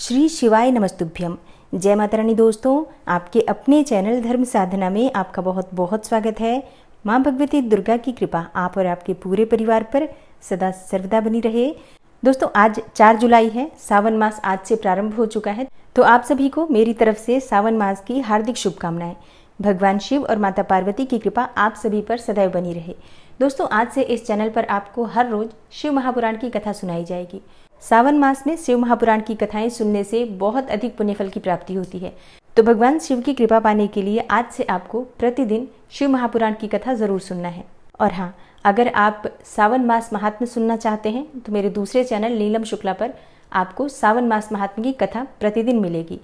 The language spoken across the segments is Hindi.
श्री शिवाय नमस्तुभ्यम। जय माता रानी। दोस्तों, आपके अपने चैनल धर्म साधना में आपका बहुत बहुत स्वागत है। माँ भगवती दुर्गा की कृपा आप और आपके पूरे परिवार पर सदा सर्वदा बनी रहे। दोस्तों, आज 4 जुलाई है। सावन मास आज से प्रारंभ हो चुका है, तो आप सभी को मेरी तरफ से सावन मास की हार्दिक शुभकामनाएं। भगवान शिव और माता पार्वती की कृपा आप सभी पर सदैव बनी रहे। दोस्तों, आज से इस चैनल पर आपको हर रोज शिव महापुराण की कथा सुनाई जाएगी। सावन मास में शिव महापुराण की कथाएं सुनने से बहुत अधिक पुण्यफल की प्राप्ति होती है, तो भगवान शिव की कृपा पाने के लिए आज से आपको प्रतिदिन शिव महापुराण की कथा जरूर सुनना है। और हाँ, अगर आप सावन मास महात्म्य सुनना चाहते हैं तो मेरे दूसरे चैनल नीलम शुक्ला पर आपको सावन मास महात्म्य की कथा प्रतिदिन मिलेगी।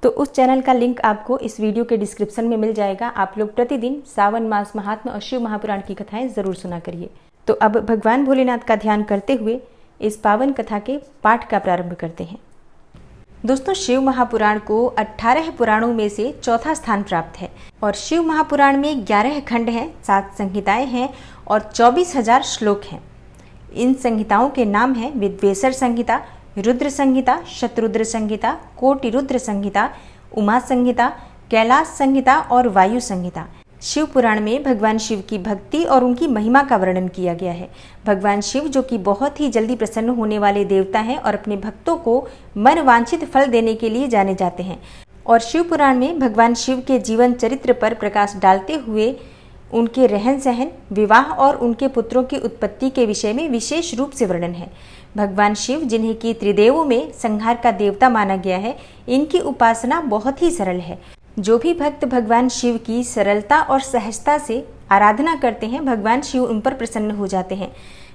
तो उस चैनल का लिंक आपको इस वीडियो के डिस्क्रिप्शन में मिल जाएगा। आप लोग प्रतिदिन सावन मास महात्म्य और शिव महापुराण की कथाएं जरूर सुना करिए। तो अब भगवान भोलेनाथ का ध्यान करते हुए इस पावन कथा के पाठ का प्रारंभ करते हैं। दोस्तों, शिव महापुराण को 18 पुराणों में से चौथा स्थान प्राप्त है और शिव महापुराण में 11 खंड हैं, 7 संहिताएं हैं और 24,000 श्लोक हैं। इन संहिताओं के नाम हैं विद्वेषर संहिता, रुद्र संहिता, शत्रुद्र संहिता, कोटि रुद्र संहिता, उमा संहिता, कैलाश संहिता और वायु संहिता। शिव पुराण में भगवान शिव की भक्ति और उनकी महिमा का वर्णन किया गया है। भगवान शिव जो कि बहुत ही जल्दी प्रसन्न होने वाले देवता हैं और अपने भक्तों को मन वांछित फल देने के लिए जाने जाते हैं। और शिव पुराण में भगवान शिव के जीवन चरित्र पर प्रकाश डालते हुए उनके रहन सहन, विवाह और उनके पुत्रों की उत्पत्ति के विषय में विशेष रूप से वर्णन है। भगवान शिव, जिन्हें कि त्रिदेवों में संहार का देवता माना गया है, इनकी उपासना बहुत ही सरल है। जो भी भक्त भगवान शिव की सरलता और सहजता से आराधना करते हैं, भगवान शिव उन पर प्रसन्न हो जाते हैं।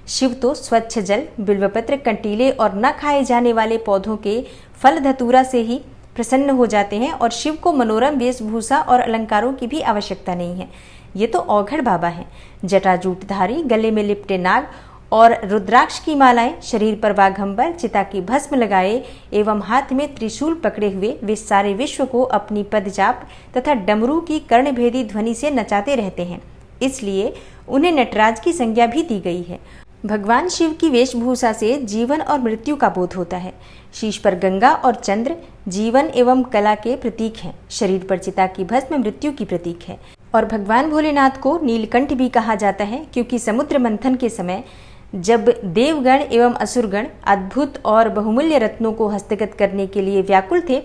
शिव तो स्वच्छ जल, बिल्वपत्र, कंटीले और न खाए जाने वाले पौधों के फल धतूरा से ही प्रसन्न हो जाते हैं और शिव को मनोरम वेशभूषा और अलंकारों की भी आवश्यकता नहीं है। ये तो औघड़ बाबा हैं। जटाजूटधारी, गले में लिपटे नाग और रुद्राक्ष की मालाएं, शरीर पर बाघंबर, चिता की भस्म लगाए एवं हाथ में त्रिशूल पकड़े हुए वे सारे विश्व को अपनी पदचाप तथा डमरू की कर्णभेदी ध्वनि से नचाते रहते हैं। इसलिए उन्हें नटराज की संज्ञा भी दी गई है। भगवान शिव की वेशभूषा से जीवन और मृत्यु का बोध होता है। शीश पर गंगा और चंद्र जीवन एवं कला के प्रतीक हैं। शरीर पर चिता की भस्म मृत्यु की प्रतीक है। और भगवान भोलेनाथ को नीलकंठ भी कहा जाता है, क्योंकि समुद्र मंथन के समय जब देवगण एवं असुरगण अद्भुत और बहुमूल्य रत्नों को हस्तगत करने के लिए व्याकुल थे,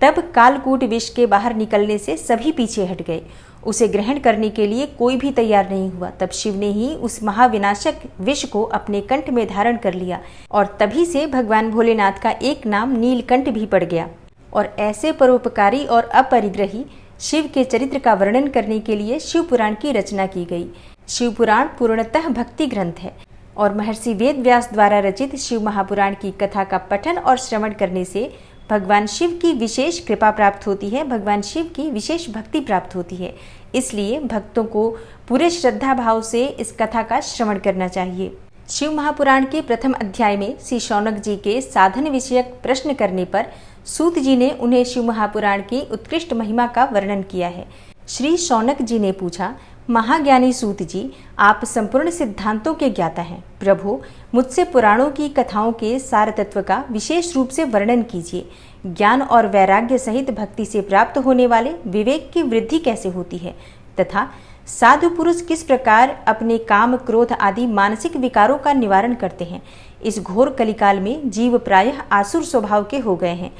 तब कालकूट विष के बाहर निकलने से सभी पीछे हट गए। उसे ग्रहण करने के लिए कोई भी तैयार नहीं हुआ। तब शिव ने ही उस महाविनाशक विष को अपने कंठ में धारण कर लिया और तभी से भगवान भोलेनाथ का एक नाम नीलकंठ भी पड़ गया। और ऐसे परोपकारी और अपरिग्रही शिव के चरित्र का वर्णन करने के लिए शिव पुराण की रचना की गई। शिव पुराण पूर्णतः भक्ति ग्रंथ है और महर्षि वेद व्यास द्वारा रचित शिव महापुराण की कथा का पठन और श्रवण करने से भगवान शिव की विशेष कृपा प्राप्त होती है, भगवान शिव की विशेष भक्ति प्राप्त होती है। इसलिए भक्तों को पूरे श्रद्धा भाव से इस कथा का श्रवण करना चाहिए। शिव महापुराण के प्रथम अध्याय में श्री शौनक जी के साधन विषयक प्रश्न करने पर सूत जी ने उन्हें शिव महापुराण की उत्कृष्ट महिमा का वर्णन किया है। श्री शौनक जी ने पूछा, महाज्ञानी सूत जी, आप संपूर्ण सिद्धांतों के ज्ञाता हैं। प्रभु, मुझसे पुराणों की कथाओं के सार तत्व का विशेष रूप से वर्णन कीजिए। ज्ञान और वैराग्य सहित भक्ति से प्राप्त होने वाले विवेक की वृद्धि कैसे होती है तथा साधु पुरुष किस प्रकार अपने काम, क्रोध आदि मानसिक विकारों का निवारण करते हैं। इस घोर कलिकाल में जीव प्रायः आसुर स्वभाव के हो गए हैं।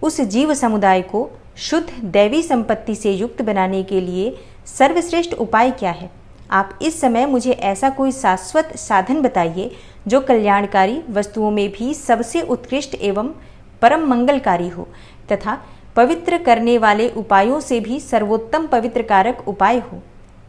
उस जीव समुदाय को शुद्ध दैवी संपत्ति से युक्त बनाने के लिए सर्वश्रेष्ठ उपाय क्या है? आप इस समय मुझे ऐसा कोई शाश्वत साधन बताइए जो कल्याणकारी वस्तुओं में भी सबसे उत्कृष्ट एवं परम मंगलकारी हो तथा पवित्र करने वाले उपायों से भी सर्वोत्तम पवित्र कारक उपाय हो।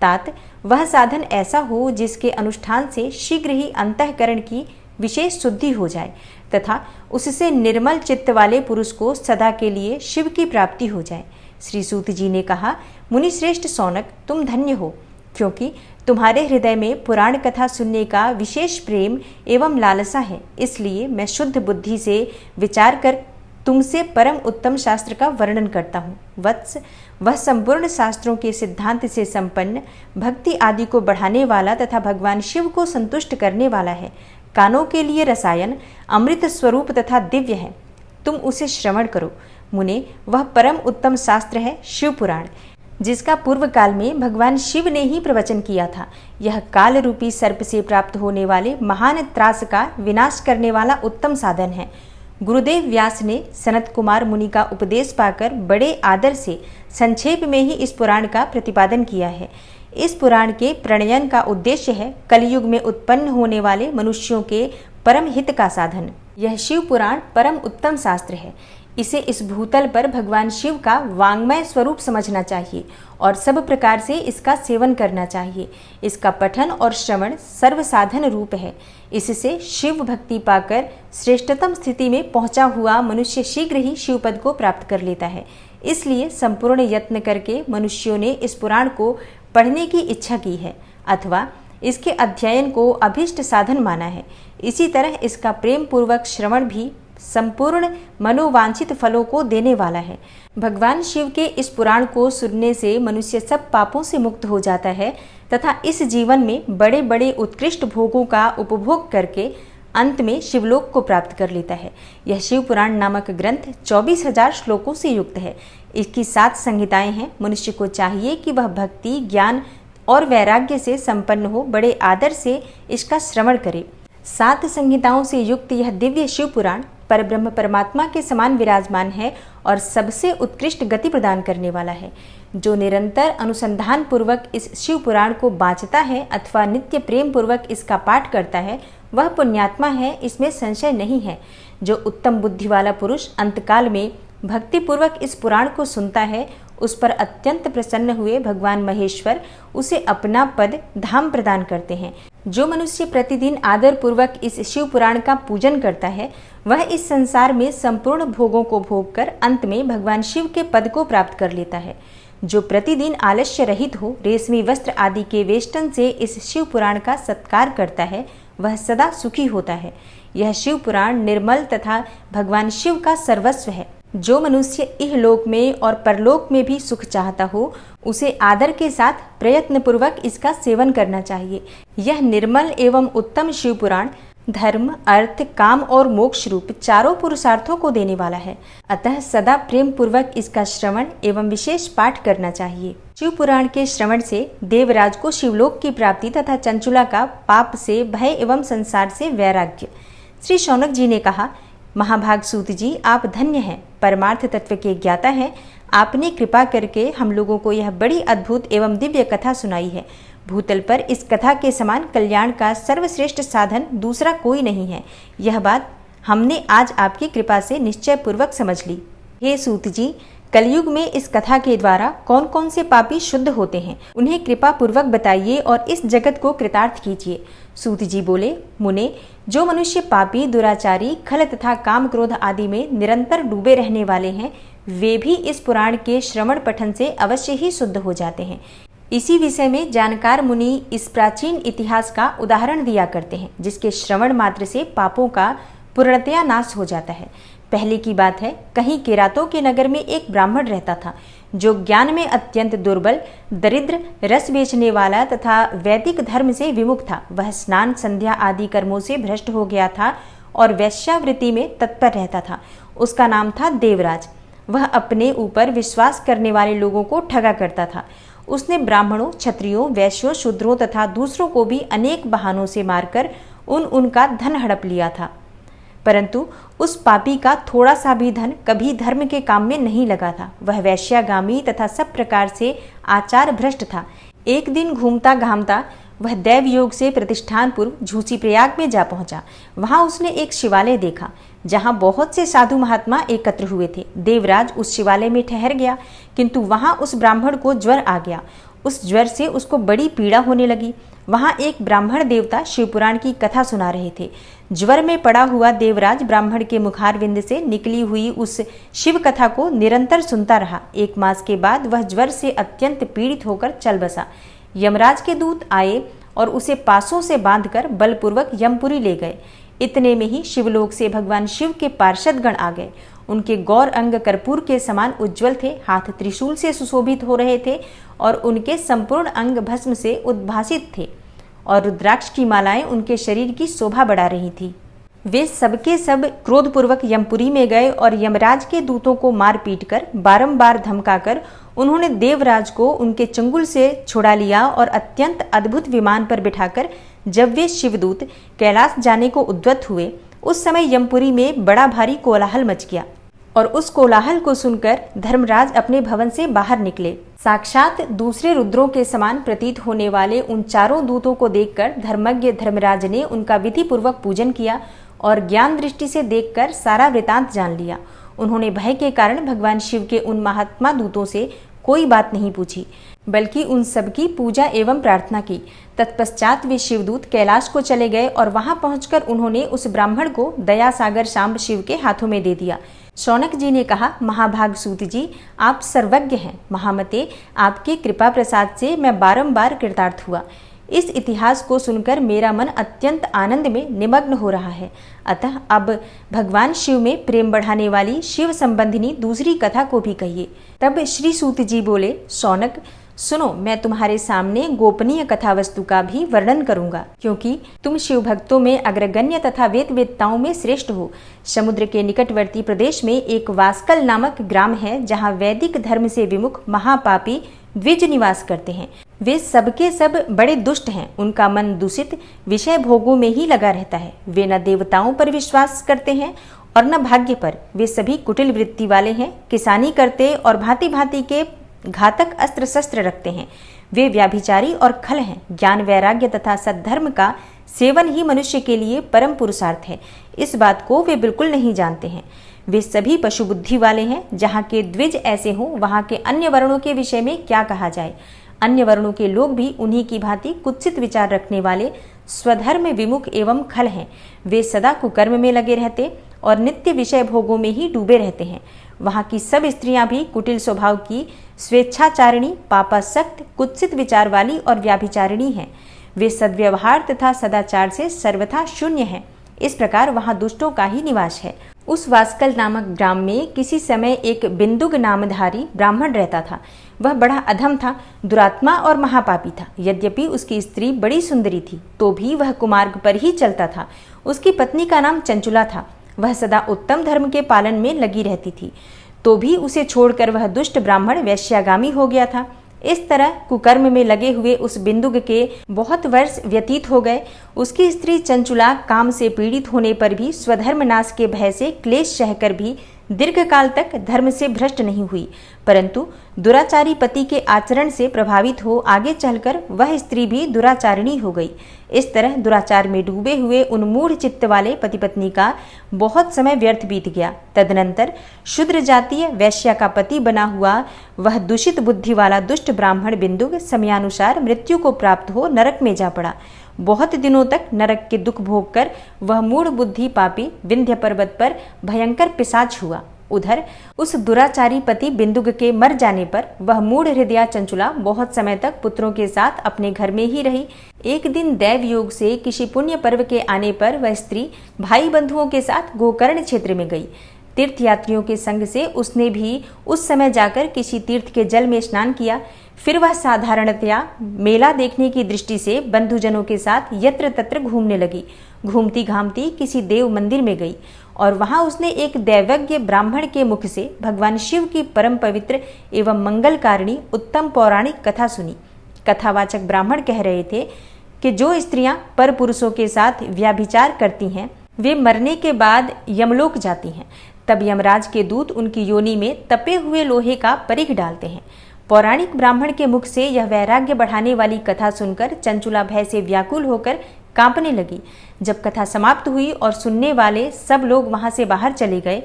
तात वह साधन ऐसा हो जिसके अनुष्ठान से शीघ्र ही अंतःकरण की विशेष शुद्धि हो जाए तथा उससे निर्मल चित्त वाले पुरुष को सदा के लिए शिव की प्राप्ति हो जाए। श्री सूत जी ने कहा, मुनिश्रेष्ठ शौनक, तुम धन्य हो, क्योंकि तुम्हारे हृदय में पुराण कथा सुनने का विशेष प्रेम एवं लालसा है। इसलिए मैं शुद्ध बुद्धि से विचार कर तुमसे परम उत्तम शास्त्र का वर्णन करता हूँ। वत्स, वह संपूर्ण शास्त्रों के सिद्धांत से संपन्न, भक्ति आदि को बढ़ाने वाला तथा भगवान शिव को संतुष्ट करने वाला है। कानों के लिए रसायन, अमृत स्वरूप तथा दिव्य है। तुम उसे श्रवण करो। मुने, वह परम उत्तम शास्त्र है शिव पुराण, जिसका पूर्व काल में भगवान शिव ने ही प्रवचन किया था। यह काल रूपी सर्प से प्राप्त होने वाले महान त्रास का विनाश करने वाला उत्तम साधन है। गुरुदेव व्यास ने सनत कुमार मुनि का उपदेश पाकर बड़े आदर से संक्षेप में ही इस पुराण का प्रतिपादन किया है। इस पुराण के प्रणयन का उद्देश्य है कलयुग में उत्पन्न होने वाले मनुष्यों के परम हित का साधन। यह शिव पुराण परम उत्तम शास्त्र है। इसे इस भूतल पर भगवान शिव का वांग्मय स्वरूप समझना चाहिए और सब प्रकार से इसका सेवन करना चाहिए। इसका पठन और श्रवण सर्व साधन रूप है। इससे शिव भक्ति पाकर श्रेष्ठतम स्थिति में पहुंचा हुआ मनुष्य शीघ्र ही शिव पद को प्राप्त कर लेता है। इसलिए संपूर्ण यत्न करके मनुष्यों ने इस पुराण को पढ़ने की इच्छा की है अथवा इसके अध्ययन को अभीष्ट साधन माना है। इसी तरह इसका प्रेम पूर्वक श्रवण भी संपूर्ण मनोवांछित फलों को देने वाला है। भगवान शिव के इस पुराण को सुनने से मनुष्य सब पापों से मुक्त हो जाता है तथा इस जीवन में बड़े बड़े उत्कृष्ट भोगों का उपभोग करके अंत में शिवलोक को प्राप्त कर लेता है। यह शिव पुराण नामक ग्रंथ 24,000 श्लोकों से युक्त है। इसकी 7 संहिताएं हैं। मनुष्य को चाहिए कि वह भक्ति, ज्ञान और वैराग्य से संपन्न हो बड़े आदर से इसका श्रवण करे। 7 संहिताओं से युक्त यह दिव्य शिव पुराण परब्रह्म परमात्मा के समान विराजमान है और सबसे उत्कृष्ट गति प्रदान करने वाला है। जो निरंतर अनुसंधान पूर्वक इस शिव पुराण को बाँचता है अथवा नित्य प्रेम पूर्वक इसका पाठ करता है वह पुण्यात्मा है, इसमें संशय नहीं है। जो उत्तम बुद्धि वाला पुरुष अंतकाल में भक्ति पूर्वक इस पुराण को सुनता है उस पर अत्यंत प्रसन्न हुए भगवान महेश्वर उसे अपना पद धाम प्रदान करते हैं। जो मनुष्य प्रतिदिन आदर पूर्वक इस शिव पुराण का पूजन करता है वह इस संसार में संपूर्ण भोगों को भोग कर अंत में भगवान शिव के पद को प्राप्त कर लेता है। जो प्रतिदिन आलस्य रहित हो रेशमी वस्त्र आदि के वेष्टन से इस शिव पुराण का सत्कार करता है वह सदा सुखी होता है। यह शिव पुराण निर्मल तथा भगवान शिव का सर्वस्व है। जो मनुष्य इहलोक में और परलोक में भी सुख चाहता हो उसे आदर के साथ प्रयत्न पूर्वक इसका सेवन करना चाहिए। यह निर्मल एवं उत्तम शिव पुराण धर्म, अर्थ, काम और मोक्ष रूप चारों पुरुषार्थों को देने वाला है। अतः सदा प्रेम पूर्वक इसका श्रवण एवं विशेष पाठ करना चाहिए। शिव पुराण के श्रवण से देवराज को शिवलोक की प्राप्ति तथा चंचुला का पाप से भय एवं संसार से वैराग्य। श्री शौनक जी ने कहा, महाभाग सूत जी, आप धन्य हैं, परमार्थ तत्व के ज्ञाता हैं। आपने कृपा करके हम लोगों को यह बड़ी अद्भुत एवं दिव्य कथा सुनाई है। भूतल पर इस कथा के समान कल्याण का सर्वश्रेष्ठ साधन दूसरा कोई नहीं है। यह बात हमने आज आपकी कृपा से निश्चय पूर्वक समझ ली। हे सूत जी, कलयुग में इस कथा के द्वारा कौन कौन से पापी शुद्ध होते हैं उन्हें कृपा पूर्वक बताइए और इस जगत को कृतार्थ कीजिए। सूत जी बोले, मुने, जो मनुष्य पापी, दुराचारी, खल तथा काम क्रोध आदि में निरंतर डूबे रहने वाले हैं वे भी इस पुराण के श्रवण पठन से अवश्य ही शुद्ध हो जाते हैं। इसी विषय में जानकार मुनि इस प्राचीन इतिहास का उदाहरण दिया करते हैं जिसके श्रवण मात्र से पापों का पूर्णतया नाश हो जाता है। पहले की बात है, कहीं किरातों के नगर में एक ब्राह्मण रहता था जो ज्ञान में अत्यंत दुर्बल, दरिद्र, रस बेचने वाला तथा वैदिक धर्म से विमुख था। वह स्नान, संध्या आदि कर्मों से भ्रष्ट हो गया था और वैश्यावृत्ति में तत्पर रहता था। उसका नाम था देवराज। वह अपने ऊपर विश्वास करने वाले लोगों को ठगा करता था। उसने ब्राह्मणों, क्षत्रियों, वैश्यों, शूद्रों तथा दूसरों को भी अनेक बहानों से मारकर उनका धन हड़प लिया था, परंतु उस पापी का थोड़ा सा भी धन कभी धर्म के काम में नहीं लगा था। वह वैश्यागामी तथा सब प्रकार से आचार भ्रष्ट था। एक दिन घूमता घामता वह दैव योग से प्रतिष्ठान पूर्व झूसी प्रयाग में जा पहुंचा। वहां उसने एक शिवालय देखा जहां बहुत से साधु महात्मा एकत्र हुए थे। देवराज उस शिवालय में ठहर गया, किंतु वहां उस ब्राह्मण को ज्वर आ गया। उस ज्वर से उसको बड़ी पीड़ा होने लगी। वहां एक ब्राह्मण देवता शिवपुराण की कथा सुना रहे थे। ज्वर में पड़ा हुआ देवराज ब्राह्मण के मुखारविंद से निकली हुई उस शिव कथा को निरंतर सुनता रहा। 1 मास के बाद वह ज्वर से अत्यंत पीड़ित होकर चल बसा। यमराज के दूत आए और उसे पासों से बांधकर बलपूर्वक यमपुरी ले गए। इतने में ही शिवलोक से भगवान शिव के पार्षदगण आ गए। उनके गौर अंग कर्पूर के समान उज्जवल थे, हाथ त्रिशूल से सुशोभित हो रहे थे और उनके संपूर्ण अंग भस्म से उद्भासित थे और रुद्राक्ष की मालाएं उनके शरीर की शोभा बढ़ा रही थी। वे सबके सब क्रोधपूर्वक यमपुरी में गए और यमराज के दूतों को मार पीट कर बारंबार धमकाकर उन्होंने देवराज को उनके चंगुल से छुड़ा लिया और अत्यंत अद्भुत विमान पर बिठाकर जब वे शिवदूत कैलाश जाने को उद्यत हुए, उस समय यमपुरी में बड़ा भारी कोलाहल मच गया और उस कोलाहल को सुनकर धर्मराज अपने भवन से बाहर निकले। साक्षात दूसरे रुद्रों के समान प्रतीत होने वाले उन चारों दूतों को देखकर धर्मज्ञ धर्मराज ने उनका विधि पूर्वक पूजन किया और ज्ञान दृष्टि से देखकर सारा वृतांत जान लिया। उन्होंने भय के कारण भगवान शिव के उन महात्मा दूतों से कोई बात नहीं पूछी, बल्कि उन सबकी पूजा एवं प्रार्थना की। तत्पश्चात वे शिवदूत कैलाश को चले गए और वहां पहुंचकर उन्होंने उस ब्राह्मण को दया सागर शांब शिव के हाथों में दे दिया। शौनक जी ने कहा, महाभाग सूत जी, आप सर्वज्ञ हैं। महामते, आपके कृपा प्रसाद से मैं बारंबार कृतार्थ हुआ। इस इतिहास को सुनकर मेरा मन अत्यंत आनंद में निमग्न हो रहा है। अतः अब भगवान शिव में प्रेम बढ़ाने वाली शिव संबंधिनी दूसरी कथा को भी कहिए। तब श्री सूत जी बोले, शौनक सुनो, मैं तुम्हारे सामने गोपनीय कथा वस्तु का भी वर्णन करूंगा, क्योंकि तुम शिव भक्तों में अग्रगण्य तथा वेद वेदताओं में श्रेष्ठ हो। समुद्र के निकटवर्ती प्रदेश में एक वास्कल नामक ग्राम है, जहाँ वैदिक धर्म से विमुख महापापी द्विज निवास करते हैं। वे सबके सब बड़े दुष्ट हैं। उनका मन दूषित विषय भोगों में ही लगा रहता है। वे न देवताओं पर विश्वास करते हैं और न भाग्य पर। वे सभी कुटिल वृत्ति वाले हैं, किसानी करते और भांति भांति के घातक अस्त्र शस्त्र रखते हैं। वे व्याभिचारी और खल हैं। ज्ञान वैराग्य तथा सद्धर्म का सेवन ही मनुष्य के लिए परम पुरुषार्थ है। इस बात को वे बिल्कुल नहीं जानते हैं। वे सभी पशु बुद्धि वाले हैं। जहाँ के द्विज ऐसे हों, वहाँ के अन्य वर्णों के विषय में क्या कहा जाए। अन्य वर्णों के लोग भी उन्हीं की भांति कुत्सित विचार रखने वाले स्वधर्म विमुख एवं खल हैं। वे सदा कुकर्म में लगे रहते और नित्य विषय भोगों में ही डूबे रहते हैं। वहाँ की सब स्त्रियां भी कुटिल स्वभाव की, स्वेच्छाचारिणी, पापासक्त, कुत्सित विचार वाली और व्याभिचारिणी हैं। वे सद्व्यवहार तथा सदाचार से सर्वथा शून्य हैं। इस प्रकार वहाँ दुष्टों का ही निवास है। उस वास्कल नामक ग्राम में किसी समय एक बिंदुक नामधारी ब्राह्मण रहता था। वह बड़ा अधम था, दुरात्मा और महापापी था। यद्यपि उसकी स्त्री बड़ी सुंदरी थी, तो भी वह कुमार्ग पर ही चलता था। उसकी पत्नी का नाम चंचुला था। वह सदा उत्तम धर्म के पालन में लगी रहती थी, तो भी उसे छोड़कर वह दुष्ट ब्राह्मण वैश्यागामी हो गया था। इस तरह कुकर्म में लगे हुए उस बिंदुक के बहुत वर्ष व्यतीत हो गए। उसकी स्त्री चंचुला काम से पीड़ित होने पर भी स्वधर्म नाश के भय से क्लेश सहकर भी दीर्घ काल तक धर्म से भ्रष्ट नहीं हुई, परंतु दुराचारी पति के आचरण से प्रभावित हो आगे चलकर वह स्त्री भी दुराचारिणी हो गई। इस तरह दुराचार में डूबे हुए उन मूढ़ चित्त वाले पति पत्नी का बहुत समय व्यर्थ बीत गया। तदनंतर शूद्र जातीय वैश्या का पति बना हुआ वह दूषित बुद्धि वाला दुष्ट ब्राह्मण बिंदुक समयानुसार मृत्यु को प्राप्त हो नरक में जा पड़ा। बहुत दिनों तक नरक के दुख भोग कर वह मूढ़ बुद्धि पापी विंध्य पर्वत पर भयंकर पिशाच हुआ। उधर उस दुराचारी पति बिंदुक के मर जाने पर वह मूढ़ हृदया चंचुला बहुत समय तक पुत्रों के साथ अपने घर में ही रही। एक दिन दैव योग से किसी पुण्य पर्व के आने पर वह स्त्री भाई बंधुओं के साथ गोकर्ण क्षेत्र में गई। तीर्थयात्रियों के संग से उसने भी उस समय जाकर किसी तीर्थ के जल में स्नान किया। फिर वह साधारणतया मेला देखने की दृष्टि से बंधुजनों के साथ यत्र तत्र घूमने लगी। घूमती घामती किसी देव मंदिर में गई और वहां उसने एक दैवज्ञ ब्राह्मण के मुख से भगवान शिव की परम पवित्र एवं मंगलकारिणी उत्तम पौराणिक कथा सुनी। कथावाचक ब्राह्मण कह रहे थे कि जो स्त्रियां पर पुरुषों के साथ व्याभिचार करती हैं, वे मरने के बाद यमलोक जाती हैं। तब यमराज के दूत उनकी योनि में तपे हुए लोहे का परिघ डालते हैं। पौराणिक ब्राह्मण के मुख से यह वैराग्य बढ़ाने वाली कथा सुनकर चंचुला भय से व्याकुल होकर कांपने लगी। जब कथा समाप्त हुई और सुनने वाले सब लोग वहां से बाहर चले गए,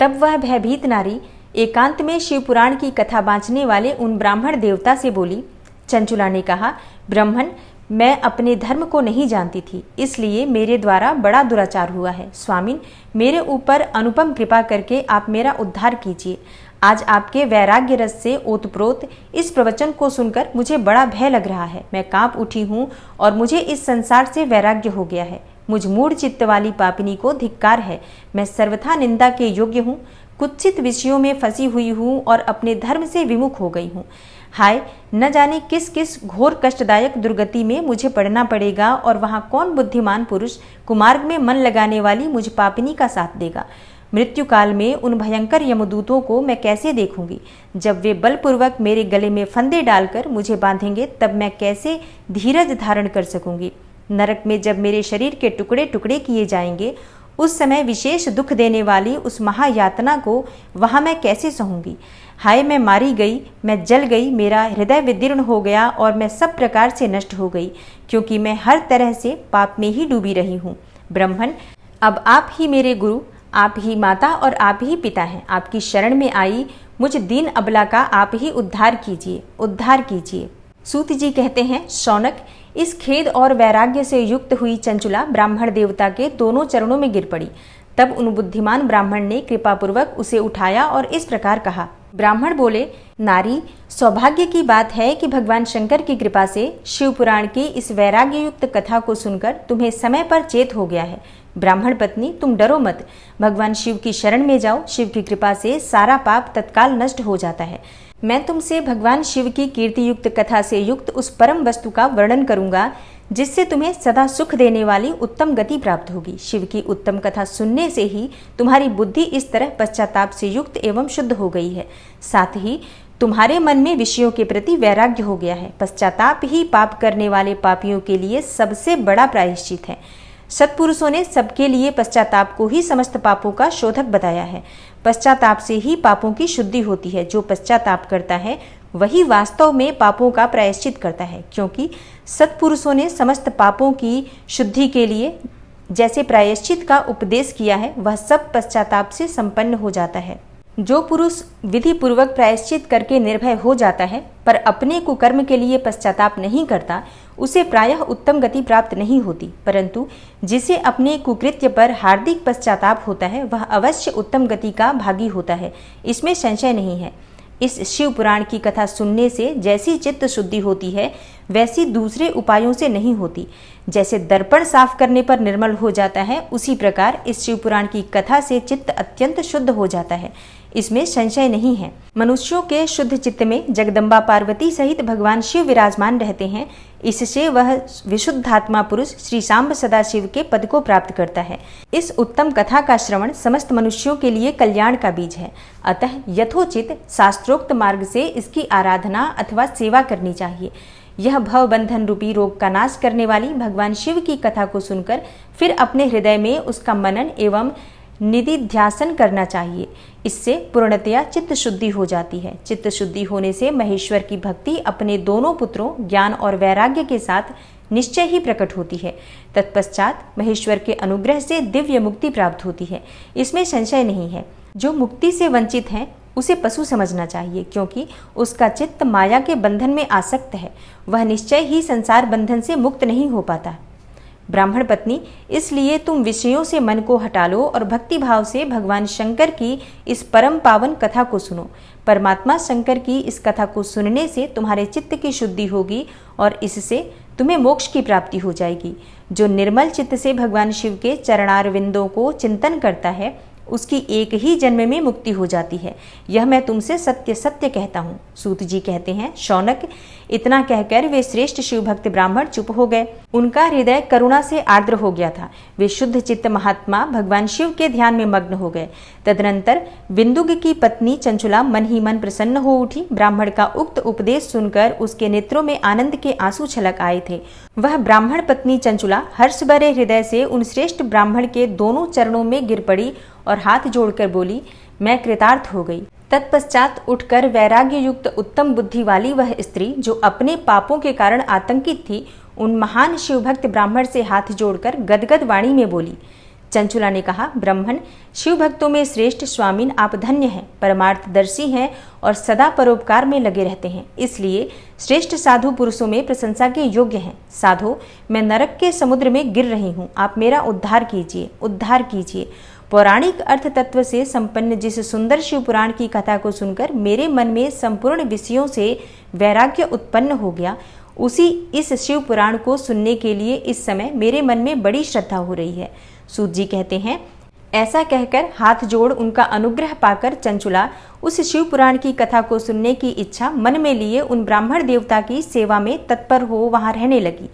तब वह भयभीत नारी एकांत में शिव पुराण की कथा बांचने वाले उन ब्राह्मण देवता से बोली। चंचुला ने कहा, ब्राह्मण, मैं अपने धर्म को नहीं जानती थी, इसलिए मेरे द्वारा बड़ा दुराचार हुआ है। स्वामिन, मेरे ऊपर अनुपम कृपा करके आप मेरा उद्धार कीजिए। आज आपके वैराग्य रस से ओतप्रोत इस प्रवचन को सुनकर मुझे बड़ा भय लग रहा है। मैं कांप उठी हूँ और मुझे इस संसार से वैराग्य हो गया है। मुझ मूढ़ चित्त वाली पापिनी को धिक्कार है। मैं सर्वथा निंदा के योग्य हूँ। कुत्सित विषयों में फंसी हुई हूँ और अपने धर्म से विमुख हो गई हूँ। हाय, न जाने किस किस घोर कष्टदायक दुर्गति में मुझे पड़ना पड़ेगा और वहाँ कौन बुद्धिमान पुरुष कुमार्ग में मन लगाने वाली मुझ पापिनी का साथ देगा। मृत्यु काल में उन भयंकर यमदूतों को मैं कैसे देखूंगी। जब वे बलपूर्वक मेरे गले में फंदे डालकर मुझे बांधेंगे तब मैं कैसे धीरज धारण कर सकूंगी। नरक में जब मेरे शरीर के टुकड़े टुकड़े किए जाएंगे उस समय विशेष दुख देने वाली उस महायातना को वहाँ मैं कैसे सहूंगी। हाय, मैं मारी गई, मैं जल गई, मेरा हृदय विदीर्ण हो गया और मैं सब प्रकार से नष्ट हो गई, क्योंकि मैं हर तरह से पाप में ही डूबी रही हूँ। ब्राह्मण, अब आप ही मेरे गुरु, आप ही माता और आप ही पिता हैं। आपकी शरण में आई मुझ दीन अबला का आप ही उद्धार कीजिए, उद्धार कीजिए। सूत जी कहते हैं, शौनक, इस खेद और वैराग्य से युक्त हुई चंचुला ब्राह्मण देवता के दोनों चरणों में गिर पड़ी। तब उन बुद्धिमान ब्राह्मण ने कृपापूर्वक उसे उठाया और इस प्रकार कहा। ब्राह्मण बोले, नारी, सौभाग्य की बात है कि भगवान शंकर की कृपा से शिव पुराण की इस वैराग्य युक्त कथा को सुनकर तुम्हें समय पर चेत हो गया है। ब्राह्मण पत्नी, तुम डरो मत, भगवान शिव की शरण में जाओ। शिव की कृपा से सारा पाप तत्काल नष्ट हो जाता है। मैं तुमसे भगवान शिव की कीर्ति युक्त कथा से युक्त उस परम वस्तु का वर्णन करूंगा जिससे तुम्हें सदा सुख देने वाली उत्तम गति प्राप्त होगी। शिव की उत्तम कथा सुनने से ही तुम्हारी बुद्धि इस तरह पश्चाताप से युक्त एवं शुद्ध हो गई है। साथ ही तुम्हारे मन में विषयों के प्रति वैराग्य हो गया है। पश्चाताप ही पाप करने वाले पापियों के लिए सबसे बड़ा प्रायश्चित है। सत्पुरुषों ने सबके लिए पश्चाताप को ही समस्त पापों का शोधक बताया है। पश्चाताप से ही पापों की शुद्धि होती है। जो पश्चाताप करता है वही वास्तव में पापों का प्रायश्चित करता है, क्योंकि सत्पुरुषों ने समस्त पापों की शुद्धि के लिए जैसे प्रायश्चित का उपदेश किया है वह सब पश्चाताप से संपन्न हो जाता है। जो पुरुष विधि पूर्वक प्रायश्चित करके निर्भय हो जाता है पर अपने कुकर्म के लिए पश्चाताप नहीं करता, उसे प्रायः उत्तम गति प्राप्त नहीं होती, परंतु जिसे अपने कुकृत्य पर हार्दिक पश्चाताप होता है वह अवश्य उत्तम गति का भागी होता है, इसमें संशय नहीं है। इस शिव पुराण की कथा सुनने से जैसी चित्त शुद्धि होती है वैसी दूसरे उपायों से नहीं होती। जैसे दर्पण साफ करने पर निर्मल हो जाता है, उसी प्रकार इस शिव पुराण की कथा से चित्त अत्यंत शुद्ध हो जाता है, इसमें संशय नहीं है। मनुष्यों के शुद्ध चित्त में जगदम्बा पार्वती सहित भगवान शिव विराजमान रहते हैं। इससे वह विशुद्धात्मा पुरुष श्री सांब सदाशिव के पद को प्राप्त करता है। इस उत्तम कथा का श्रवण समस्त मनुष्यों के लिए कल्याण का बीज है। अतः यथोचित शास्त्रोक्त मार्ग से इसकी आराधना अथवा सेवा करनी चाहिए। यह भव बंधन रूपी रोग का नाश करने वाली भगवान शिव की कथा को सुनकर फिर अपने हृदय में उसका मनन एवं निधिध्यासन करना चाहिए। इससे पूर्णतया चित्त शुद्धि हो जाती है। चित्त शुद्धि होने से महेश्वर की भक्ति अपने दोनों पुत्रों ज्ञान और वैराग्य के साथ निश्चय ही प्रकट होती है। तत्पश्चात महेश्वर के अनुग्रह से दिव्य मुक्ति प्राप्त होती है, इसमें संशय नहीं है। जो मुक्ति से वंचित है उसे पशु समझना चाहिए, क्योंकि उसका चित्त माया के बंधन में आसक्त है। वह निश्चय ही संसार बंधन से मुक्त नहीं हो पाता। ब्राह्मण पत्नी, इसलिए तुम विषयों से मन को हटा लो और भक्ति भाव से भगवान शंकर की इस परम पावन कथा को सुनो। परमात्मा शंकर की इस कथा को सुनने से तुम्हारे चित्त की शुद्धि होगी और इससे तुम्हें मोक्ष की प्राप्ति हो जाएगी। जो निर्मल चित्त से भगवान शिव के चरणारविंदों को चिंतन करता है उसकी एक ही जन्म में मुक्ति हो जाती है। यह मैं तुमसे सत्य सत्य कहता हूँ। सूत जी कहते हैं, शौनक, इतना कहकर वे श्रेष्ठ शिव भक्त ब्राह्मण चुप हो गए। उनका हृदय करुणा से आर्द्र हो गया था। वे शुद्ध चित्त महात्मा भगवान शिव के ध्यान में मग्न हो गए। तदनंतर बिंदुग की पत्नी चंचुला मन ही मन प्रसन्न हो उठी। ब्राह्मण का उक्त उपदेश सुनकर उसके नेत्रों में आनंद के आंसू छलक आए थे। वह ब्राह्मण पत्नी चंचुला हर्ष भरे हृदय से उन श्रेष्ठ ब्राह्मण के दोनों चरणों में गिर पड़ी और हाथ जोड़कर बोली, मैं कृतार्थ हो गई। तत्पश्चात उठकर वैराग्य युक्त उत्तम बुद्धि वाली वह स्त्री जो अपने पापों के कारण आतंकित थी, उन महान शिवभक्त ब्राह्मण से हाथ जोड़कर गदगद वाणी में बोली। चंचुला ने कहा, ब्राह्मण, शिव भक्तों में श्रेष्ठ स्वामीन आप धन्य हैं, परमार्थदर्शी हैं और सदा परोपकार में लगे रहते हैं, इसलिए श्रेष्ठ साधु पुरुषों में प्रशंसा के योग्य हैं। साधो, मैं नरक के समुद्र में गिर रही हूँ, आप मेरा उद्धार कीजिए, उद्धार कीजिए। पौराणिक अर्थ तत्व से संपन्न जिस सुंदर शिव पुराण की कथा को सुनकर मेरे मन में संपूर्ण विषयों से वैराग्य उत्पन्न हो गया, उसी इस शिव पुराण को सुनने के लिए इस समय मेरे मन में बड़ी श्रद्धा हो रही है। सूत जी कहते हैं, ऐसा कहकर हाथ जोड़ उनका अनुग्रह पाकर चंचुला उस शिव पुराण की कथा को सुनने की इच्छा मन में लिए उन ब्राह्मण देवता की सेवा में तत्पर हो वहां रहने लगी।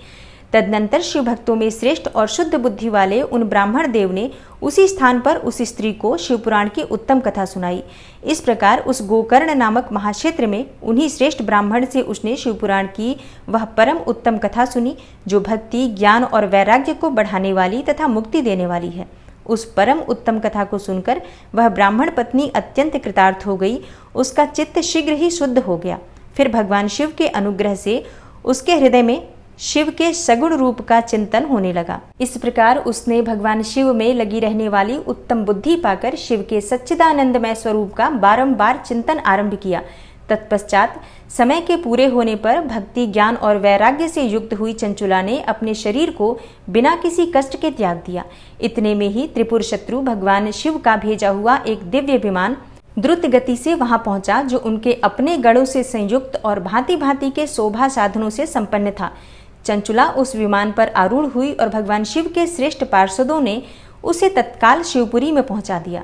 तदनंतर शिव भक्तों में श्रेष्ठ और शुद्ध बुद्धि वाले उन ब्राह्मण देव ने उसी स्थान पर उस स्त्री को शिवपुराण की उत्तम कथा सुनाई। इस प्रकार उस गोकर्ण नामक महाक्षेत्र में उन्हीं श्रेष्ठ ब्राह्मण से उसने शिवपुराण की वह परम उत्तम कथा सुनी, जो भक्ति, ज्ञान और वैराग्य को बढ़ाने वाली तथा मुक्ति देने वाली है। उस परम उत्तम कथा को सुनकर वह ब्राह्मण पत्नी अत्यंत कृतार्थ हो गई। उसका चित्त शीघ्र ही शुद्ध हो गया। फिर भगवान शिव के अनुग्रह से उसके हृदय में शिव के सगुण रूप का चिंतन होने लगा। इस प्रकार उसने भगवान शिव में लगी रहने वाली उत्तम बुद्धि पाकर शिव के सच्चिदानंदमय स्वरूप का बारंबार चिंतन आरंभ किया। तत्पश्चात समय के पूरे होने पर भक्ति, ज्ञान और वैराग्य से युक्त हुई चंचुला ने अपने शरीर को बिना किसी कष्ट के त्याग दिया। इतने में ही त्रिपुर शत्रु भगवान शिव का भेजा हुआ एक दिव्य विमान द्रुत गति से वहां पहुंचा, जो उनके अपने गणों से संयुक्त और भांति भांति के शोभा साधनों से संपन्न था। चंचुला उस विमान पर आरूढ़ हुई और भगवान शिव के श्रेष्ठ पार्षदों ने उसे तत्काल शिवपुरी में पहुंचा दिया।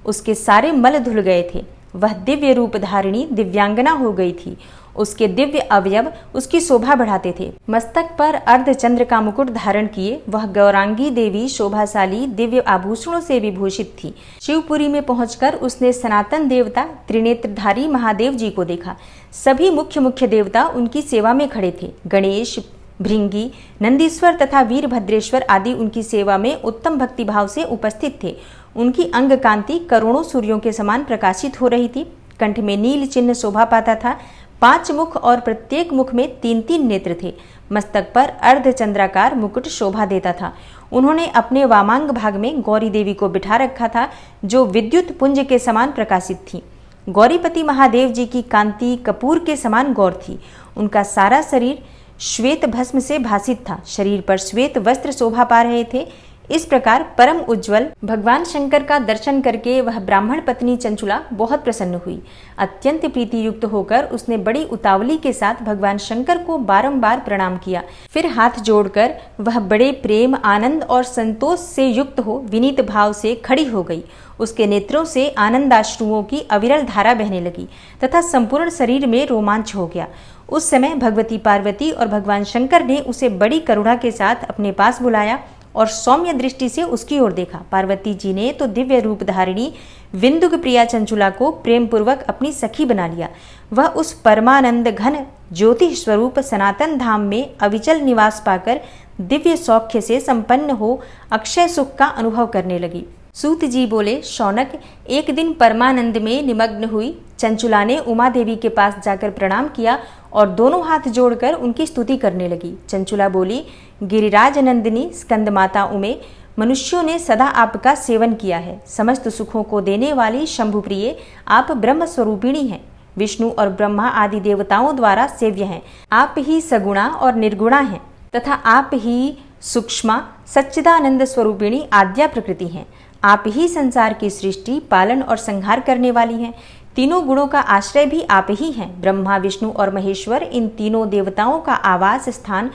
उसके सारे मल धुल गए थे। वह दिव्य रूप धारिणी दिव्यांगना हो गई थी। उसके दिव्य अवयव उसकी शोभा बढ़ाते थे। मस्तक पर अर्धचंद्र का मुकुट धारण किए वह गौरांगी देवी शोभाशाली दिव्य आभूषणों से विभूषित थी। शिवपुरी में पहुंचकर उसने सनातन देवता त्रिनेत्रधारी महादेव जी को देखा। सभी मुख्य देवता उनकी सेवा में खड़े थे। गणेश, भृंगी, नंदीश्वर तथा वीरभद्रेश्वर आदि उनकी सेवा में उत्तम भक्तिभाव से उपस्थित थे। उनकी अंग कांति करोड़ों सूर्यों के समान प्रकाशित हो रही थी। कंठ में नील चिन्ह शोभा पाता था। 5 मुख और प्रत्येक मुख में 3-3 नेत्र थे। मस्तक पर अर्धचंद्राकार मुकुट शोभा देता था। उन्होंने अपने वामांग भाग में गौरी देवी को बिठा रखा था, जो विद्युत पुंज के समान प्रकाशित थी। गौरीपति महादेव जी की कांति कपूर के समान गौर थी। उनका सारा शरीर श्वेत भस्म से भासित था। शरीर पर श्वेत वस्त्र शोभा पा रहे थे। इस प्रकार परम उज्जवल भगवान शंकर का दर्शन करके वह ब्राह्मण पत्नी चंचुला बहुत प्रसन्न हुई। अत्यंत प्रीति युक्त होकर उसने बड़ी उतावली के साथ भगवान शंकर को बारंबार प्रणाम किया। फिर हाथ जोड़कर वह बड़े प्रेम, आनंद और संतोष से युक्त हो विनीत भाव से खड़ी हो गई। उसके नेत्रों से आनंदाश्रुओं की अविरल धारा बहने लगी तथा संपूर्ण शरीर में रोमांच हो गया। उस समय भगवती पार्वती और भगवान शंकर ने उसे बड़ी करुणा के साथ अपने पास बुलाया और सौम्य दृष्टि से उसकी ओर देखा। पार्वती जी ने तो दिव्य रूप धारिणी विंदुक प्रिया चंचुला को प्रेम पूर्वक अपनी सखी बना लिया। वह उस परमानंद घन ज्योति स्वरूप सनातन धाम में अविचल निवास पाकर दिव्य सौख्य से संपन्न हो अक्षय सुख का अनुभव करने लगी। सूत जी बोले, शौनक, एक दिन परमानंद में निमग्न हुई चंचुला ने उमा देवी के पास जाकर प्रणाम किया और दोनों हाथ जोड़कर उनकी स्तुति करने लगी। चंचुला बोली, गिरिराज नंदिनी स्कंद माता उमे, मनुष्यों ने सदा आपका सेवन किया है। समस्त सुखों को देने वाली शंभुप्रिय आप ब्रह्म स्वरूपिणी हैं। विष्णु और ब्रह्मा आदि देवताओं द्वारा सेव्य हैं। आप ही सगुणा और निर्गुणा हैं तथा आप ही सूक्ष्मा सच्चिदानंद स्वरूपिणी आद्या प्रकृति हैं। आप ही संसार की सृष्टि, पालन और संहार करने वाली हैं। तीनों गुणों का आश्रय भी आप ही हैं। ब्रह्मा, विष्णु और महेश्वर इन तीनों देवताओं का आवास स्थान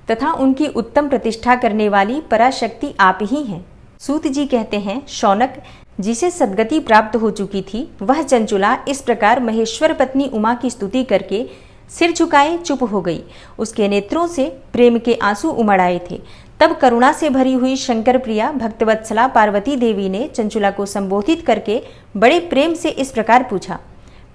तथा उनकी उत्तम प्रतिष्ठा करने वाली पराशक्ति आप ही हैं। सूत जी कहते हैं, शौनक, जिसे सद्गति प्राप्त हो चुकी थी वह चंचुला इस प्रकार महेश्वर पत्नी उमा की स्तुति करके सिर झुकाए चुप हो गई। उसके नेत्रों से प्रेम के आंसू उमड़ आए थे। तब करुणा से भरी हुई शंकर प्रिया भक्तवत्सला पार्वती देवी ने चंचुला को संबोधित करके बड़े प्रेम से इस प्रकार पूछा।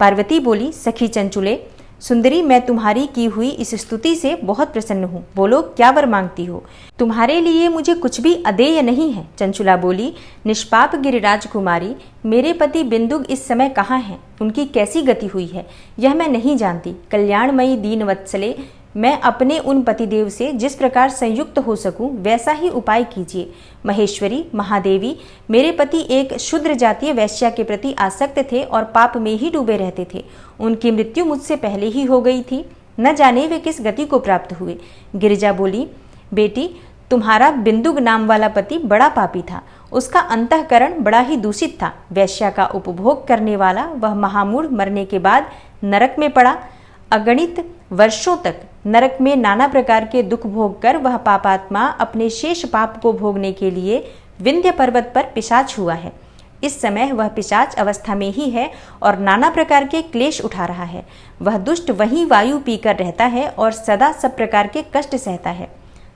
पार्वती बोली, सखी चंचुले, सुंदरी, मैं तुम्हारी की हुई इस स्तुति से बहुत प्रसन्न हूँ। बोलो, क्या वर मांगती हो? तुम्हारे लिए मुझे कुछ भी अदेय नहीं है। चंचुला बोली, निष्पाप गिरिराज कुमारी, मेरे पति बिंदुग इस समय कहाँ हैं? उनकी कैसी गति हुई है यह मैं नहीं जानती। कल्याणमयी दीन वत्सले, मैं अपने उन पतिदेव से जिस प्रकार संयुक्त हो सकूं वैसा ही उपाय कीजिए। महेश्वरी, महादेवी, मेरे पति एक शूद्र जातीय वैश्या के प्रति आसक्त थे और पाप में ही डूबे रहते थे। उनकी मृत्यु मुझसे पहले ही हो गई थी। न जाने वे किस गति को प्राप्त हुए। गिरिजा बोली, बेटी, तुम्हारा बिंदुग नाम वाला पति बड़ा पापी था। उसका अंतःकरण बड़ा ही दूषित था। वैश्या का उपभोग करने वाला वह महामूढ़ मरने के बाद नरक में पड़ा। अगणित वर्षों तक नरक में नाना प्रकार के दुख भोग कर वह पापात्मा अपने शेष पाप को भोगने के लिए विंध्य पर्वत पर पिशाच हुआ है। इस समय वह पिशाच अवस्था में ही है और नाना प्रकार के क्लेश उठा रहा है। वह दुष्ट वहीं वायु पीकर रहता है और सदा सब प्रकार के कष्ट सहता है।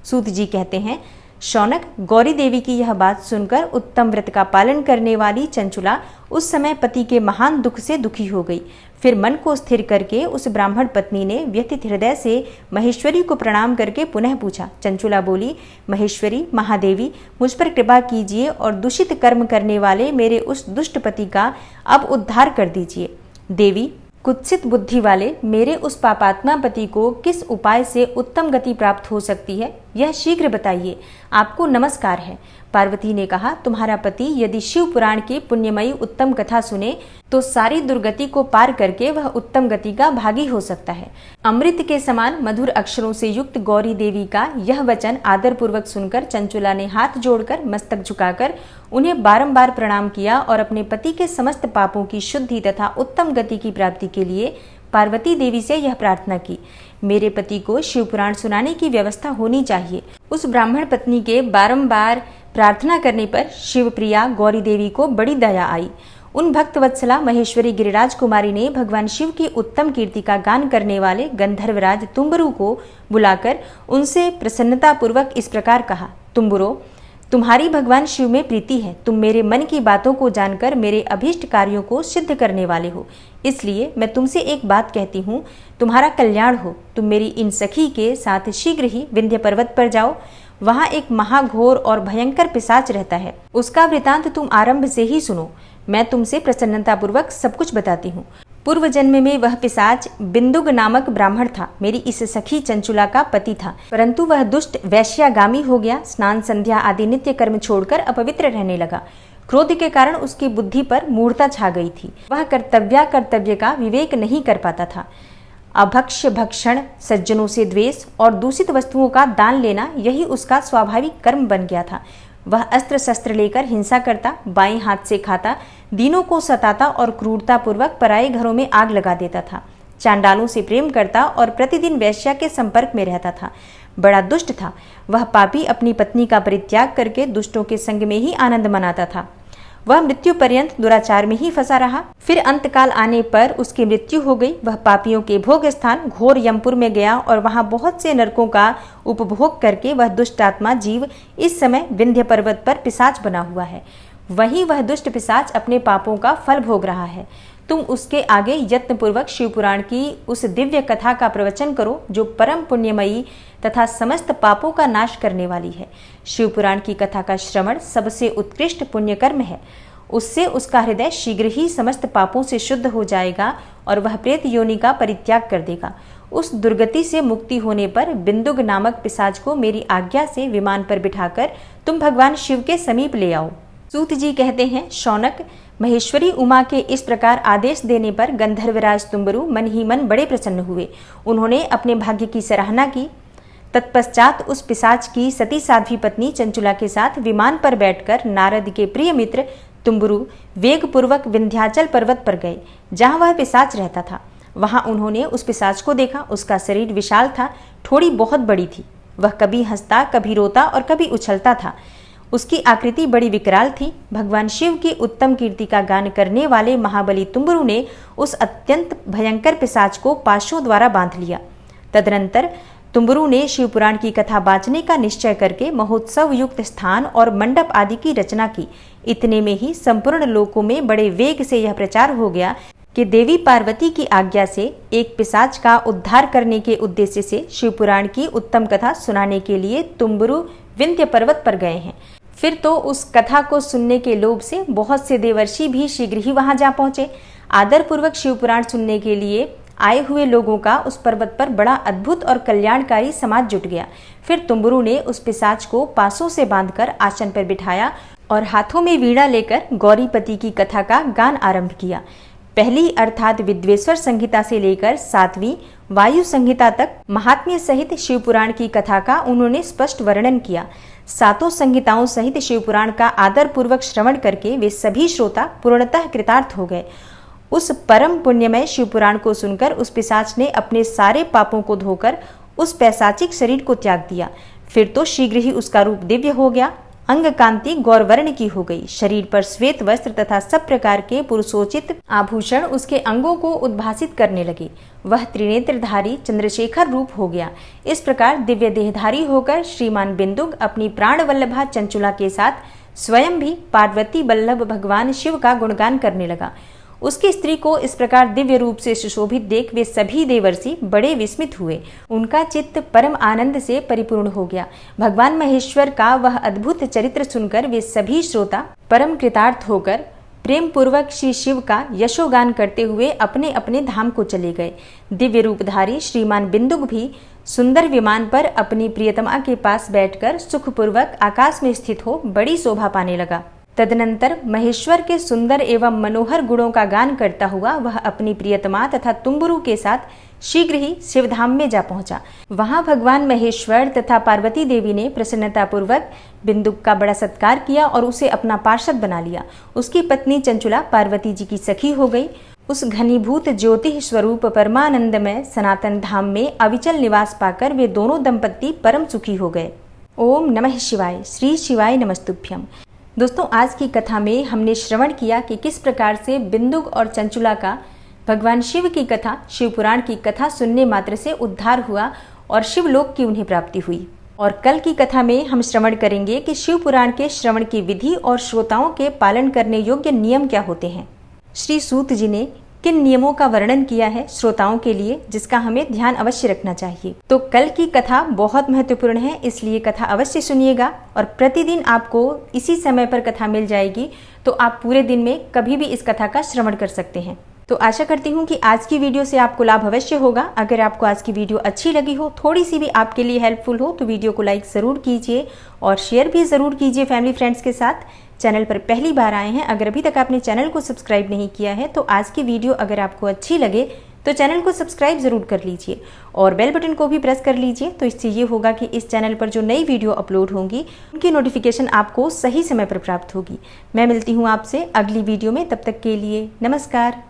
सूत जी कहते हैं, शौनक, गौरी देवी की यह बात सुनकर उत्तम व्रत का पालन करने वाली चंचुला उस समय पति के महान दुख से दुखी हो गई। फिर मन को स्थिर करके उस ब्राह्मण पत्नी ने व्यथित हृदय से महेश्वरी को प्रणाम करके पुनः पूछा। चंचुला बोली, महेश्वरी, महादेवी, मुझ पर कृपा कीजिए और दूषित कर्म करने वाले मेरे उस दुष्ट पति का अब उद्धार कर दीजिए। देवी, कुत्सित बुद्धि वाले मेरे उस पापात्मा पति को किस उपाय से उत्तम गति प्राप्त हो सकती है, यह शीघ्र बताइए। आपको नमस्कार है। पार्वती ने कहा, तुम्हारा पति यदि शिव पुराण की पुण्यमयी उत्तम कथा सुने तो सारी दुर्गति को पार करके वह उत्तम गति का भागी हो सकता है। अमृत के समान मधुर अक्षरों से युक्त गौरी देवी का यह वचन आदरपूर्वक सुनकर चंचुला ने हाथ जोड़कर मस्तक झुकाकर उन्हें बारंबार प्रणाम किया और अपने पति के समस्त पापों की शुद्धि तथा उत्तम गति की प्राप्ति के लिए पार्वती देवी से यह प्रार्थना की, मेरे पति को शिव पुराण सुनाने की व्यवस्था होनी चाहिए। उस ब्राह्मण पत्नी के बारंबार प्रार्थना करने पर शिवप्रिया गौरी देवी को बड़ी दया आई। उन भक्तवत्सला महेश्वरी गिरिराज कुमारी ने भगवान शिव की उत्तम कीर्ति का गान करने वाले गंधर्वराज तुम्बुरु को बुलाकर उनसे प्रसन्नता पूर्वक इस प्रकार कहा, तुम्बुरो, तुम्हारी भगवान शिव में प्रीति है। तुम मेरे मन की बातों को जानकर मेरे अभीष्ट कार्यों को सिद्ध करने वाले हो। इसलिए मैं तुमसे एक बात कहती हूँ, तुम्हारा कल्याण हो। तुम मेरी इन सखी के साथ शीघ्र ही विंध्य पर्वत पर जाओ। वहाँ एक महाघोर और भयंकर पिशाच रहता है। उसका वृतांत तुम आरंभ से ही सुनो। मैं तुमसे प्रसन्नतापूर्वक सब कुछ बताती हूँ। पूर्व जन्म में वह पिशाच बिंदुग नामक ब्राह्मण था। मेरी इस सखी चंचुला का पति था, परंतु वह दुष्ट वैश्यागामी हो गया। स्नान संध्या आदि नित्य कर्म छोड़कर अपवित्र रहने लगा। क्रोध के कारण उसकी बुद्धि पर मूढ़ता छा गई थी। वह कर्तव्य का विवेक नहीं कर पाता था। अभक्ष्य भक्षण, सज्जनों से द्वेष और दूषित वस्तुओं का दान लेना, यही उसका स्वाभाविक कर्म बन गया था। वह अस्त्र शस्त्र लेकर हिंसा करता, बाएं हाथ से खाता, दीनों को सताता और क्रूरतापूर्वक पराये घरों में आग लगा देता था। चांडालों से प्रेम करता और प्रतिदिन वैश्या के संपर्क में रहता था। बड़ा दुष्ट था। वह पापी अपनी पत्नी का परित्याग करके दुष्टों के संग में ही आनंद मनाता था। वह मृत्यु पर्यंत दुराचार में ही फंसा रहा। फिर अंतकाल आने पर उसकी मृत्यु हो गई। वह पापियों के भोग स्थान घोर यमपुर में गया और वहां बहुत से नरकों का उपभोग करके वह दुष्टात्मा जीव इस समय विंध्य पर्वत पर पिशाच बना हुआ है। वहीं वह दुष्ट पिशाच अपने पापों का फल भोग रहा है। तुम उसके आगे यत्नपूर्वक शिवपुराण की उस दिव्य कथा का प्रवचन करो जो परम पुण्यमयी तथा समस्त पापों का नाश करने वाली है। शिवपुराण की कथा का श्रवण सबसे उत्कृष्ट पुण्यकर्म है। उससे उसका हृदय शीघ्र ही समस्त पापों से शुद्ध हो जाएगा और वह प्रेत योनि का परित्याग कर देगा। उस दुर्गति से मुक्ति होने पर बिंदुग नामक पिशाच को मेरी आज्ञा से विमान पर बिठाकर तुम भगवान शिव के समीप ले आओ। सूत जी कहते हैं, शौनक, महेश्वरी उमा के इस प्रकार आदेश देने पर गंधर्वराज तुम्बरु मन ही मन बड़े प्रसन्न हुए। उन्होंने अपने भाग्य की सराहना की। तत्पश्चात उस पिशाच की सती साध्वी पत्नी चंचुला के साथ विमान पर बैठकर नारद के प्रिय मित्र तुम्बरु वेगपूर्वक विंध्याचल पर्वत पर गए, जहां वह पिशाच रहता था। वहां उन्होंने उस पिशाच को देखा। उसका शरीर विशाल था, ठोड़ी बहुत बड़ी थी। वह कभी हंसता, कभी रोता और कभी उछलता था। उसकी आकृति बड़ी विकराल थी। भगवान शिव की उत्तम कीर्ति का गान करने वाले महाबली तुम्बरु ने उस अत्यंत भयंकर पिशाच को पाशों द्वारा बांध लिया। तदनंतर तुम्बरु ने शिवपुराण की कथा बांचने का निश्चय करके महोत्सव युक्त स्थान और मंडप आदि की रचना की। इतने में ही संपूर्ण लोकों में बड़े वेग से यह प्रचार हो गया कि देवी पार्वती की आज्ञा से एक पिशाच का उद्धार करने के उद्देश्य से शिवपुराण की उत्तम कथा सुनाने के लिए तुम्बरु विंध्य पर्वत पर गए हैं। फिर तो उस कथा को सुनने के लोभ से बहुत से देवर्षि भी शीघ्र ही वहां जा पहुंचे। आदरपूर्वक शिवपुराण सुनने के लिए आए हुए लोगों का उस पर्वत पर बड़ा अद्भुत और कल्याणकारी समाज जुट गया। फिर तुम्बरु ने उस पिशाच को पासों से बांधकर आसन पर बिठाया और हाथों में वीणा लेकर गौरीपति की कथा का गान आरंभ किया। पहली अर्थात विद्वेश्वर संहिता से लेकर 7वीं वायु संहिता तक महात्म्य सहित शिवपुराण की कथा का उन्होंने स्पष्ट वर्णन किया। 7 संहिताओं सहित शिवपुराण का आदरपूर्वक श्रवण करके वे सभी श्रोता पूर्णतः कृतार्थ हो गए। उस परम पुण्यमय शिवपुराण को सुनकर उस पिशाच ने अपने सारे पापों को धोकर उस पैशाचिक शरीर को त्याग दिया। फिर तो शीघ्र ही उसका रूप दिव्य हो गया। अंग कांति गौरवर्ण की हो गई। शरीर पर श्वेत वस्त्र तथा सब प्रकार के पुरुषोचित आभूषण उसके अंगों को उद्भासित करने लगे। वह त्रिनेत्रधारी चंद्रशेखर रूप हो गया। इस प्रकार दिव्य देहधारी होकर श्रीमान बिंदुक अपनी प्राण वल्लभा चंचुला के साथ स्वयं भी पार्वती वल्लभ भगवान शिव का गुणगान करने लगा। उसकी स्त्री को इस प्रकार दिव्य रूप से सुशोभित देख वे सभी देवर्षि बड़े विस्मित हुए। उनका चित्त परम आनंद से परिपूर्ण हो गया। भगवान महेश्वर का वह अद्भुत चरित्र सुनकर वे सभी श्रोता परम कृतार्थ होकर प्रेम पूर्वक श्री शिव का यशोगान करते हुए अपने अपने धाम को चले गए। दिव्य रूपधारी श्रीमान बिंदुक भी सुंदर विमान पर अपनी प्रियतमा के पास बैठकर सुखपूर्वक आकाश में स्थित हो बड़ी शोभा पाने लगा। तदनंतर महेश्वर के सुंदर एवं मनोहर गुणों का गान करता हुआ वह अपनी प्रियतमा तथा तुम्बुरु के साथ शीघ्र ही शिवधाम में जा पहुंचा। वहां भगवान महेश्वर तथा पार्वती देवी ने प्रसन्नतापूर्वक बिंदुक का बड़ा सत्कार किया और उसे अपना पार्षद बना लिया। उसकी पत्नी चंचुला पार्वती जी की सखी हो गई। उस घनीभूत ज्योति स्वरूप परमानंदमय सनातन धाम में अविचल निवास पाकर वे दोनों दंपत्ति परम सुखी हो गए। ओम नमः शिवाय। श्री शिवाय नमस्तुभ्यम। दोस्तों, आज की कथा में हमने श्रवण किया कि किस प्रकार से बिंदुक और चंचुला का भगवान शिव की कथा, शिव पुराण की कथा सुनने मात्र से उद्धार हुआ और शिवलोक की उन्हें प्राप्ति हुई। और कल की कथा में हम श्रवण करेंगे कि शिव पुराण के श्रवण की विधि और श्रोताओं के पालन करने योग्य नियम क्या होते हैं। श्री सूत जी ने किन नियमों का वर्णन किया है श्रोताओं के लिए, जिसका हमें ध्यान अवश्य रखना चाहिए। तो कल की कथा बहुत महत्वपूर्ण है, इसलिए कथा अवश्य सुनिएगा। और प्रतिदिन आपको इसी समय पर कथा मिल जाएगी, तो आप पूरे दिन में कभी भी इस कथा का श्रवण कर सकते हैं। तो आशा करती हूँ कि आज की वीडियो से आपको लाभ अवश्य होगा। अगर आपको आज की वीडियो अच्छी लगी हो, थोड़ी सी भी आपके लिए हेल्पफुल हो, तो वीडियो को लाइक ज़रूर कीजिए और शेयर भी ज़रूर कीजिए फैमिली फ्रेंड्स के साथ। चैनल पर पहली बार आए हैं, अगर अभी तक आपने चैनल को सब्सक्राइब नहीं किया है, तो आज की वीडियो अगर आपको अच्छी लगे तो चैनल को सब्सक्राइब ज़रूर कर लीजिए और बेल बटन को भी प्रेस कर लीजिए। तो इससे ये होगा कि इस चैनल पर जो नई वीडियो अपलोड होंगी उनकी नोटिफिकेशन आपको सही समय पर प्राप्त होगी। मैं मिलती हूँ आपसे अगली वीडियो में, तब तक के लिए नमस्कार।